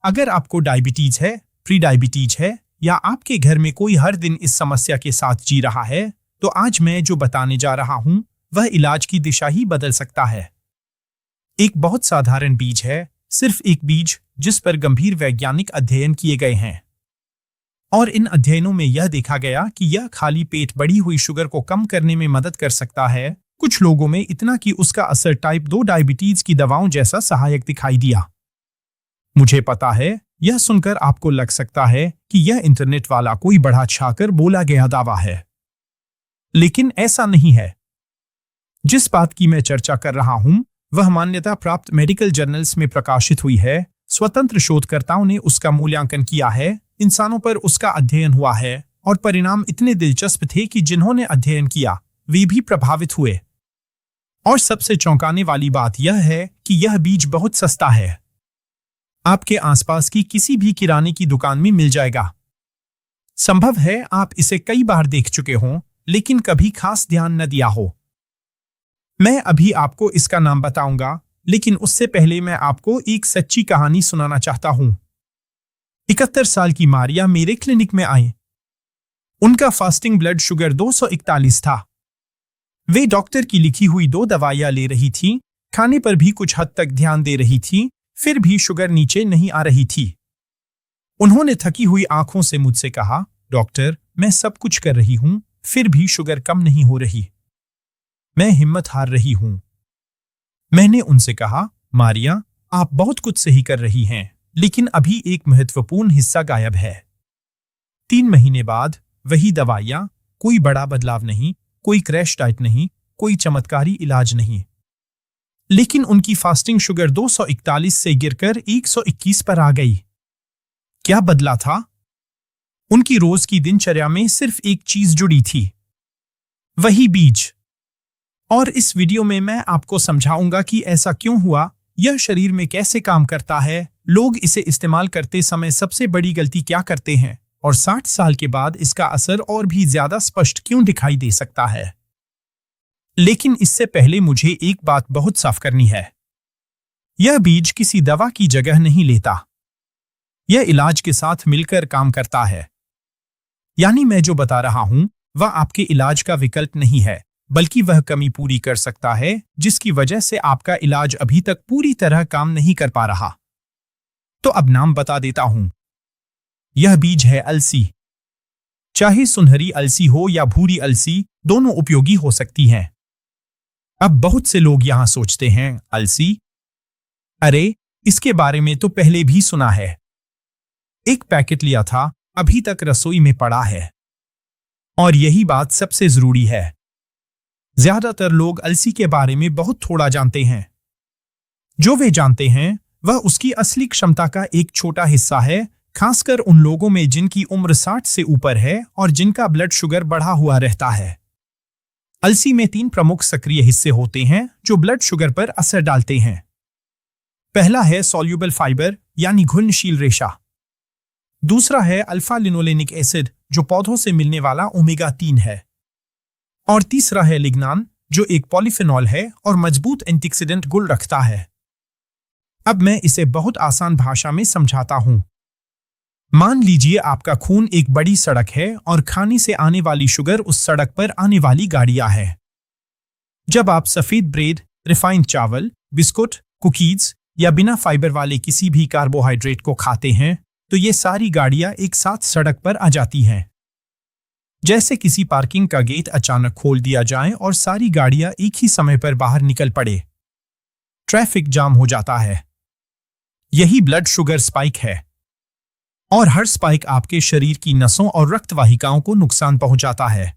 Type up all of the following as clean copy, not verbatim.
अगर आपको डायबिटीज है, प्री डायबिटीज है या आपके घर में कोई हर दिन इस समस्या के साथ जी रहा है, तो आज मैं जो बताने जा रहा हूं वह इलाज की दिशा ही बदल सकता है। एक बहुत साधारण बीज है, सिर्फ एक बीज जिस पर गंभीर वैज्ञानिक अध्ययन किए गए हैं। और इन अध्ययनों में यह देखा गया कि यह खाली पेट बढ़ी हुई शुगर को कम करने में मदद कर सकता है, कुछ लोगों में इतना कि उसका असर टाइप 2 डायबिटीज की दवाओं जैसा सहायक दिखाई दिया। मुझे पता है, यह सुनकर आपको लग सकता है कि यह इंटरनेट वाला कोई बढ़ा छाकर बोला गया दावा है, लेकिन ऐसा नहीं है। जिस बात की मैं चर्चा कर रहा हूं वह मान्यता प्राप्त मेडिकल जर्नल्स में प्रकाशित हुई है, स्वतंत्र शोधकर्ताओं ने उसका मूल्यांकन किया है, इंसानों पर उसका अध्ययन हुआ है और परिणाम इतने दिलचस्प थे कि जिन्होंने अध्ययन किया वे भी प्रभावित हुए। और सबसे चौंकाने वाली बात यह है कि यह बीज बहुत सस्ता है, आपके आसपास की किसी भी किराने की दुकान में मिल जाएगा। संभव है आप इसे कई बार देख चुके हों, लेकिन कभी खास ध्यान न दिया हो। मैं अभी आपको इसका नाम बताऊंगा, लेकिन उससे पहले मैं आपको एक सच्ची कहानी सुनाना चाहता हूं। 71 साल की मारिया मेरे क्लिनिक में आई। उनका फास्टिंग ब्लड शुगर 241 था। वे डॉक्टर की लिखी हुई 2 दवाइयां ले रही थी, खाने पर भी कुछ हद तक ध्यान दे रही थी, फिर भी शुगर नीचे नहीं आ रही थी। उन्होंने थकी हुई आंखों से मुझसे कहा, डॉक्टर, मैं सब कुछ कर रही हूं, फिर भी शुगर कम नहीं हो रही। मैं हिम्मत हार रही हूं। मैंने उनसे कहा, मारिया, आप बहुत कुछ सही कर रही हैं, लेकिन अभी एक महत्वपूर्ण हिस्सा गायब है। 3 महीने बाद वही दवाइयां, कोई बड़ा बदलाव नहीं, कोई क्रैश डाइट नहीं, कोई चमत्कारी इलाज नहीं। लेकिन उनकी फास्टिंग शुगर 241 से गिरकर 121 पर आ गई। क्या बदला था? उनकी रोज की दिनचर्या में सिर्फ एक चीज जुड़ी थी, वही बीज। और इस वीडियो में मैं आपको समझाऊंगा कि ऐसा क्यों हुआ, यह शरीर में कैसे काम करता है, लोग इसे इस्तेमाल करते समय सबसे बड़ी गलती क्या करते हैं, और 60 साल के बाद इसका असर और भी ज्यादा स्पष्ट क्यों दिखाई दे सकता है। लेकिन इससे पहले मुझे एक बात बहुत साफ करनी है। यह बीज किसी दवा की जगह नहीं लेता, यह इलाज के साथ मिलकर काम करता है। यानी मैं जो बता रहा हूं वह आपके इलाज का विकल्प नहीं है, बल्कि वह कमी पूरी कर सकता है जिसकी वजह से आपका इलाज अभी तक पूरी तरह काम नहीं कर पा रहा। तो अब नाम बता देता हूं। यह बीज है अलसी। चाहे सुनहरी अलसी हो या भूरी अलसी, दोनों उपयोगी हो सकती हैं। अब बहुत से लोग यहां सोचते हैं, अलसी? अरे, इसके बारे में तो पहले भी सुना है। एक पैकेट लिया था, अभी तक रसोई में पड़ा है। और यही बात सबसे जरूरी है, ज्यादातर लोग अलसी के बारे में बहुत थोड़ा जानते हैं। जो वे जानते हैं वह उसकी असली क्षमता का एक छोटा हिस्सा है, खासकर उन लोगों में जिनकी उम्र 60 से ऊपर है और जिनका ब्लड शुगर बढ़ा हुआ रहता है। अलसी में 3 प्रमुख सक्रिय हिस्से होते हैं जो ब्लड शुगर पर असर डालते हैं। पहला है सॉल्यूबल फाइबर यानी घुलनशील रेशा। दूसरा है अल्फा लिनोलेनिक एसिड जो पौधों से मिलने वाला ओमेगा 3 है। और तीसरा है लिग्नान जो एक पॉलीफेनॉल है और मजबूत एंटीऑक्सीडेंट गुण रखता है। अब मैं इसे बहुत आसान भाषा में समझाता हूं। मान लीजिए आपका खून एक बड़ी सड़क है और खाने से आने वाली शुगर उस सड़क पर आने वाली गाड़ियां हैं। जब आप सफेद ब्रेड, रिफाइंड चावल, बिस्कुट, कुकीज या बिना फाइबर वाले किसी भी कार्बोहाइड्रेट को खाते हैं, तो ये सारी गाड़ियां एक साथ सड़क पर आ जाती हैं। जैसे किसी पार्किंग का गेट अचानक खोल दिया जाए और सारी गाड़ियां एक ही समय पर बाहर निकल पड़े। ट्रैफिक जाम हो जाता है। यही ब्लड शुगर स्पाइक है। और हर स्पाइक आपके शरीर की नसों और रक्त वाहिकाओं को नुकसान पहुंचाता है।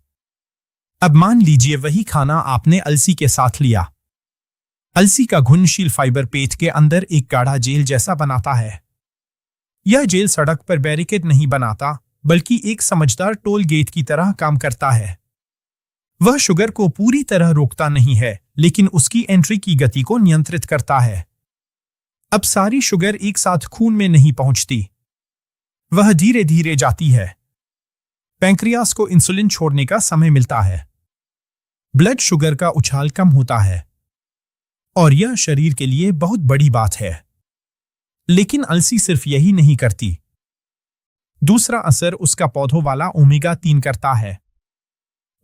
अब मान लीजिए वही खाना आपने अलसी के साथ लिया। अलसी का घुलनशील फाइबर पेट के अंदर एक गाढ़ा जेल जैसा बनाता है। यह जेल सड़क पर बैरिकेड नहीं बनाता, बल्कि एक समझदार टोल गेट की तरह काम करता है। वह शुगर को पूरी तरह रोकता नहीं है, लेकिन उसकी एंट्री की गति को नियंत्रित करता है। अब सारी शुगर एक साथ खून में नहीं पहुंचती, वह धीरे धीरे जाती है। पैंक्रियास को इंसुलिन छोड़ने का समय मिलता है। ब्लड शुगर का उछाल कम होता है। और यह शरीर के लिए बहुत बड़ी बात है। लेकिन अलसी सिर्फ यही नहीं करती। दूसरा असर उसका पौधों वाला ओमेगा 3 करता है।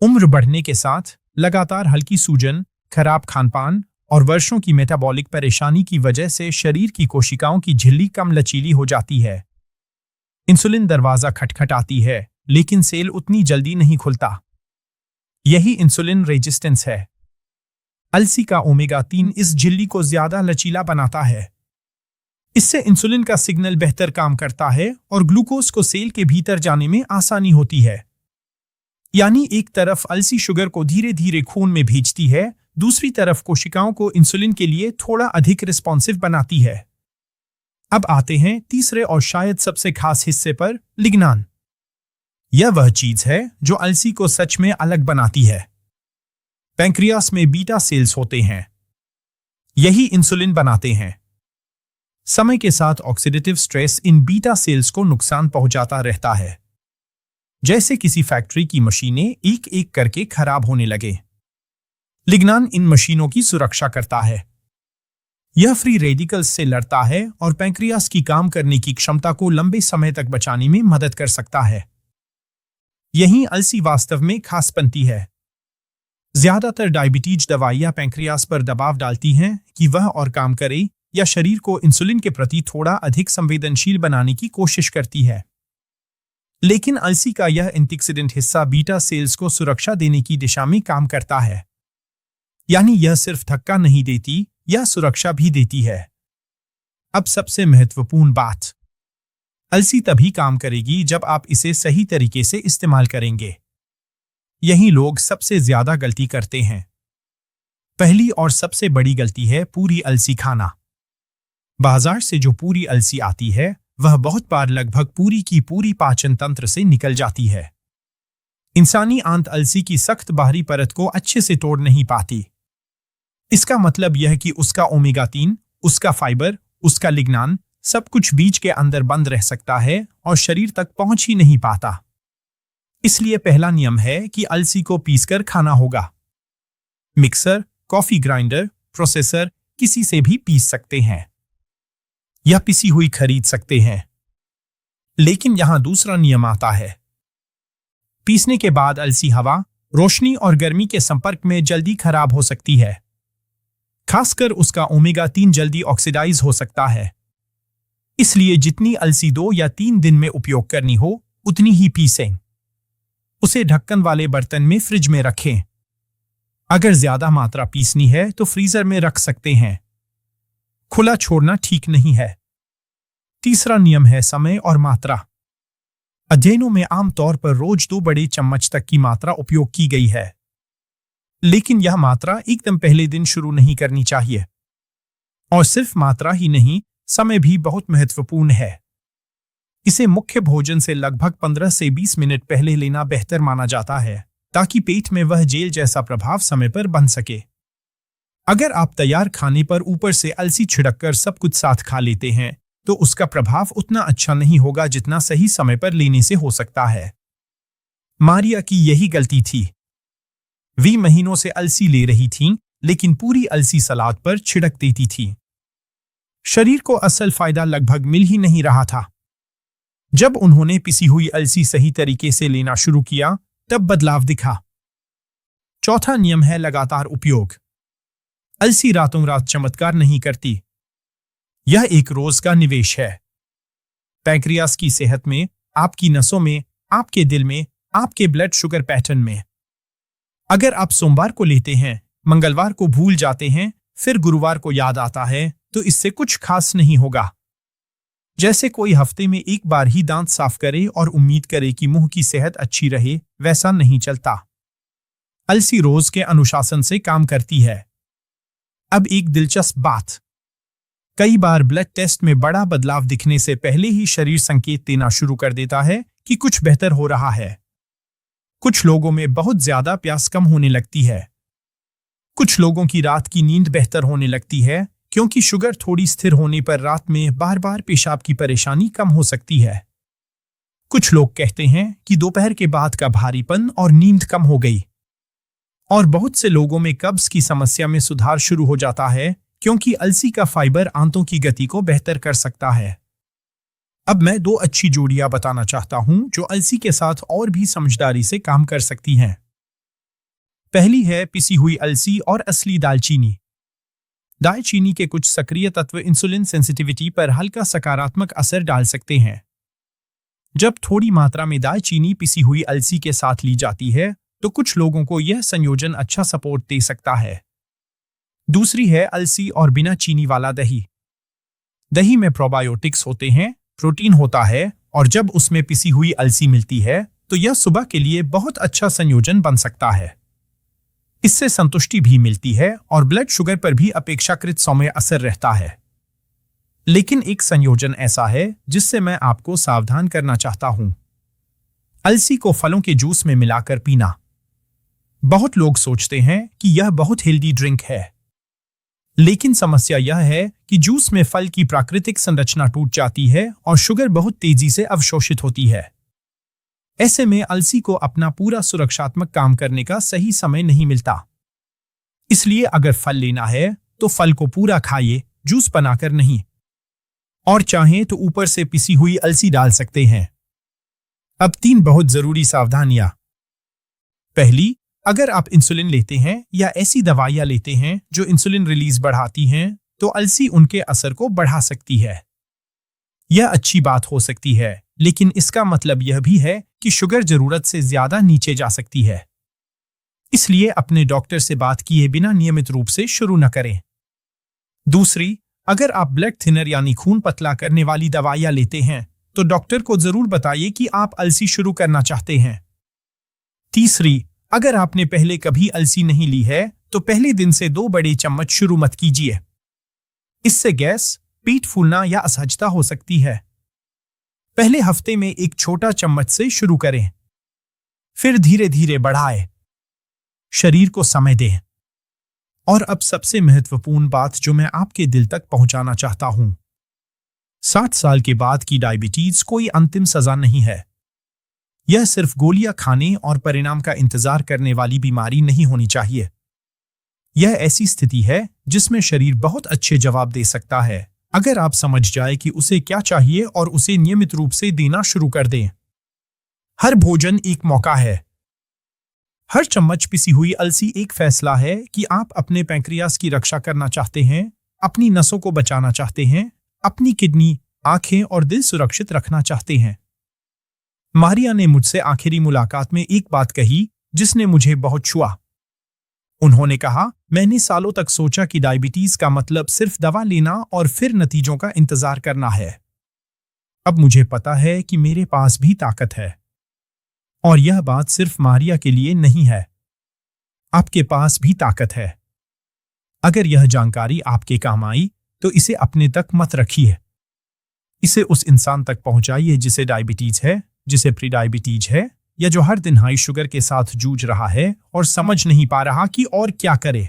उम्र बढ़ने के साथ लगातार हल्की सूजन, खराब खानपान और वर्षों की मेटाबॉलिक परेशानी की वजह से शरीर की कोशिकाओं की झिल्ली कम लचीली हो जाती है। इंसुलिन दरवाजा खटखटाती है, लेकिन सेल उतनी जल्दी नहीं खुलता। यही इंसुलिन रेजिस्टेंस है। अलसी का ओमेगा 3 इस झिल्ली को ज्यादा लचीला बनाता है। इससे इंसुलिन का सिग्नल बेहतर काम करता है और ग्लूकोज को सेल के भीतर जाने में आसानी होती है। यानी एक तरफ अलसी शुगर को धीरे धीरे खून में भेजती है, दूसरी तरफ कोशिकाओं को इंसुलिन के लिए थोड़ा अधिक रिस्पॉन्सिव बनाती है। अब आते हैं तीसरे और शायद सबसे खास हिस्से पर, लिग्नान। यह वह चीज है जो अलसी को सच में अलग बनाती है। पैंक्रियास में बीटा सेल्स होते हैं। यही इंसुलिन बनाते हैं। समय के साथ oxidative stress in beta cells को नुकसान पहुंचाता रहता है, जैसे किसी फैक्ट्री की मशीनें एक एक करके खराब होने लगे। लिग्नान इन मशीनों की सुरक्षा करता है। यह फ्री रेडिकल्स से लड़ता है और पैंक्रियास की काम करने की क्षमता को लंबे समय तक बचाने में मदद कर सकता है। यही अलसी वास्तव में खास बनती है। ज्यादातर डायबिटीज दवाइयां पैंक्रियास पर दबाव डालती हैं कि वह और काम करे या शरीर को इंसुलिन के प्रति थोड़ा अधिक संवेदनशील बनाने की कोशिश करती है। लेकिन अलसी का यह एंटीऑक्सीडेंट हिस्सा बीटा सेल्स को सुरक्षा देने की दिशा में काम करता है। यानी यह सिर्फ धक्का नहीं देती, यह सुरक्षा भी देती है। अब सबसे महत्वपूर्ण बात, अलसी तभी काम करेगी जब आप इसे सही तरीके से इस्तेमाल करेंगे। यही लोग सबसे ज्यादा गलती करते हैं। पहली और सबसे बड़ी गलती है पूरी अलसी खाना। बाजार से जो पूरी अलसी आती है वह बहुत बार लगभग पूरी की पूरी पाचन तंत्र से निकल जाती है। इंसानी आंत अलसी की सख्त बाहरी परत को अच्छे से तोड़ नहीं पाती। इसका मतलब यह कि उसका ओमेगा 3, उसका फाइबर, उसका लिग्नान सब कुछ बीज के अंदर बंद रह सकता है और शरीर तक पहुंच ही नहीं पाता। इसलिए पहला नियम है कि अलसी को पीसकर खाना होगा। मिक्सर, कॉफी ग्राइंडर, प्रोसेसर किसी से भी पीस सकते हैं या पिसी हुई खरीद सकते हैं। लेकिन यहां दूसरा नियम आता है। पीसने के बाद अलसी हवा, रोशनी और गर्मी के संपर्क में जल्दी खराब हो सकती है। खासकर उसका ओमेगा 3 जल्दी ऑक्सीडाइज हो सकता है। इसलिए जितनी अलसी 2 या 3 दिन में उपयोग करनी हो उतनी ही पीसें। उसे ढक्कन वाले बर्तन में फ्रिज में रखें। अगर ज्यादा मात्रा पीसनी है तो फ्रीजर में रख सकते हैं। खुला छोड़ना ठीक नहीं है। तीसरा नियम है समय और मात्रा। अध्ययनों में आमतौर पर रोज 2 बड़े चम्मच तक की मात्रा उपयोग की गई है। लेकिन यह मात्रा एकदम पहले दिन शुरू नहीं करनी चाहिए। और सिर्फ मात्रा ही नहीं, समय भी बहुत महत्वपूर्ण है। इसे मुख्य भोजन से लगभग 15 से 20 मिनट पहले लेना बेहतर माना जाता है, ताकि पेट में वह जेल जैसा प्रभाव समय पर बन सके। अगर आप तैयार खाने पर ऊपर से अलसी छिड़ककर सब कुछ साथ खा लेते हैं तो उसका प्रभाव उतना अच्छा नहीं होगा जितना सही समय पर लेने से हो सकता है। मारिया की यही गलती थी। वे महीनों से अलसी ले रही थीं, लेकिन पूरी अलसी सलाद पर छिड़क देती थी। शरीर को असल फायदा लगभग मिल ही नहीं रहा था। जब उन्होंने पिसी हुई अलसी सही तरीके से लेना शुरू किया, तब बदलाव दिखा। चौथा नियम है लगातार उपयोग। अलसी रातों रात चमत्कार नहीं करती। यह एक रोज का निवेश है। पैंक्रियास की सेहत में, आपकी नसों में, आपके दिल में, आपके ब्लड शुगर पैटर्न में। अगर आप सोमवार को लेते हैं, मंगलवार को भूल जाते हैं, फिर गुरुवार को याद आता है, तो इससे कुछ खास नहीं होगा। जैसे कोई हफ्ते में एक बार ही दांत साफ करे और उम्मीद करे कि मुंह की सेहत अच्छी रहे, वैसा नहीं चलता। अलसी रोज के अनुशासन से काम करती है। अब एक दिलचस्प बात, कई बार ब्लड टेस्ट में बड़ा बदलाव दिखने से पहले ही शरीर संकेत देना शुरू कर देता है कि कुछ बेहतर हो रहा है। कुछ लोगों में बहुत ज्यादा प्यास कम होने लगती है। कुछ लोगों की रात की नींद बेहतर होने लगती है, क्योंकि शुगर थोड़ी स्थिर होने पर रात में बार बार पेशाब की परेशानी कम हो सकती है। कुछ लोग कहते हैं कि दोपहर के बाद का भारीपन और नींद कम हो गई। और बहुत से लोगों में कब्ज की समस्या में सुधार शुरू हो जाता है, क्योंकि अलसी का फाइबर आंतों की गति को बेहतर कर सकता है। अब मैं दो अच्छी जोड़ियां बताना चाहता हूं जो अलसी के साथ और भी समझदारी से काम कर सकती हैं। पहली है पिसी हुई अलसी और असली दालचीनी। दालचीनी के कुछ सक्रिय तत्व इंसुलिन सेंसिटिविटी पर हल्का सकारात्मक असर डाल सकते हैं। जब थोड़ी मात्रा में दालचीनी पिसी हुई अलसी के साथ ली जाती है तो कुछ लोगों को यह संयोजन अच्छा सपोर्ट दे सकता है। दूसरी है अलसी और बिना चीनी वाला दही। दही में प्रोबायोटिक्स होते हैं, प्रोटीन होता है, और जब उसमें पिसी हुई अलसी मिलती है तो यह सुबह के लिए बहुत अच्छा संयोजन बन सकता है। इससे संतुष्टि भी मिलती है और ब्लड शुगर पर भी अपेक्षाकृत सौम्य असर रहता है। लेकिन एक संयोजन ऐसा है जिससे मैं आपको सावधान करना चाहता हूं। अलसी को फलों के जूस में मिलाकर पीना। बहुत लोग सोचते हैं कि यह बहुत हेल्दी ड्रिंक है, लेकिन समस्या यह है कि जूस में फल की प्राकृतिक संरचना टूट जाती है और शुगर बहुत तेजी से अवशोषित होती है। ऐसे में अलसी को अपना पूरा सुरक्षात्मक काम करने का सही समय नहीं मिलता। इसलिए अगर फल लेना है तो फल को पूरा खाइए, जूस बनाकर नहीं। और चाहें तो ऊपर से पिसी हुई अलसी डाल सकते हैं। अब 3 बहुत जरूरी सावधानियां। पहली, अगर आप इंसुलिन लेते हैं या ऐसी दवाइयां लेते हैं जो इंसुलिन रिलीज बढ़ाती हैं तो अलसी उनके असर को बढ़ा सकती है। यह अच्छी बात हो सकती है, लेकिन इसका मतलब यह भी है कि शुगर जरूरत से ज्यादा नीचे जा सकती है। इसलिए अपने डॉक्टर से बात किए बिना नियमित रूप से शुरू न करें। दूसरी, अगर आप ब्लड थिनर यानी खून पतला करने वाली दवाइयां लेते हैं तो डॉक्टर को जरूर बताइए कि आप अलसी शुरू करना चाहते हैं। तीसरी, अगर आपने पहले कभी अलसी नहीं ली है तो पहले दिन से 2 बड़े चम्मच शुरू मत कीजिए। इससे गैस, पेट फूलना या असहजता हो सकती है। पहले हफ्ते में एक छोटा चम्मच से शुरू करें, फिर धीरे धीरे बढ़ाएं। शरीर को समय दें। और अब सबसे महत्वपूर्ण बात जो मैं आपके दिल तक पहुंचाना चाहता हूं। 60 साल के बाद की डायबिटीज कोई अंतिम सजा नहीं है। यह सिर्फ गोलियां खाने और परिणाम का इंतजार करने वाली बीमारी नहीं होनी चाहिए। यह ऐसी स्थिति है जिसमें शरीर बहुत अच्छे जवाब दे सकता है अगर आप समझ जाए कि उसे क्या चाहिए और उसे नियमित रूप से देना शुरू कर दें। हर भोजन एक मौका है। हर चम्मच पिसी हुई अलसी एक फैसला है कि आप अपने पैंक्रियास की रक्षा करना चाहते हैं, अपनी नसों को बचाना चाहते हैं, अपनी किडनी, आंखें और दिल सुरक्षित रखना चाहते हैं। मारिया ने मुझसे आखिरी मुलाकात में एक बात कही जिसने मुझे बहुत छुआ। उन्होंने कहा, मैंने सालों तक सोचा कि डायबिटीज का मतलब सिर्फ दवा लेना और फिर नतीजों का इंतजार करना है। अब मुझे पता है कि मेरे पास भी ताकत है। और यह बात सिर्फ मारिया के लिए नहीं है, आपके पास भी ताकत है। अगर यह जानकारी आपके काम आई तो इसे अपने तक मत रखिए। इसे उस इंसान तक पहुंचाइए जिसे डायबिटीज है, जिसे प्री डायबिटीज है, या जो हर दिन हाई शुगर के साथ जूझ रहा है और समझ नहीं पा रहा कि और क्या करे।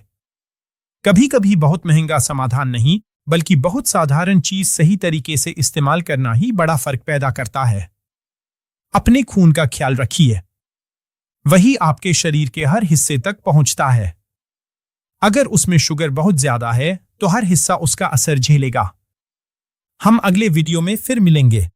कभी कभी बहुत महंगा समाधान नहीं, बल्कि बहुत साधारण चीज सही तरीके से इस्तेमाल करना ही बड़ा फर्क पैदा करता है। अपने खून का ख्याल रखिए, वही आपके शरीर के हर हिस्से तक पहुंचता है। अगर उसमें शुगर बहुत ज्यादा है तो हर हिस्सा उसका असर झेलेगा। हम अगले वीडियो में फिर मिलेंगे।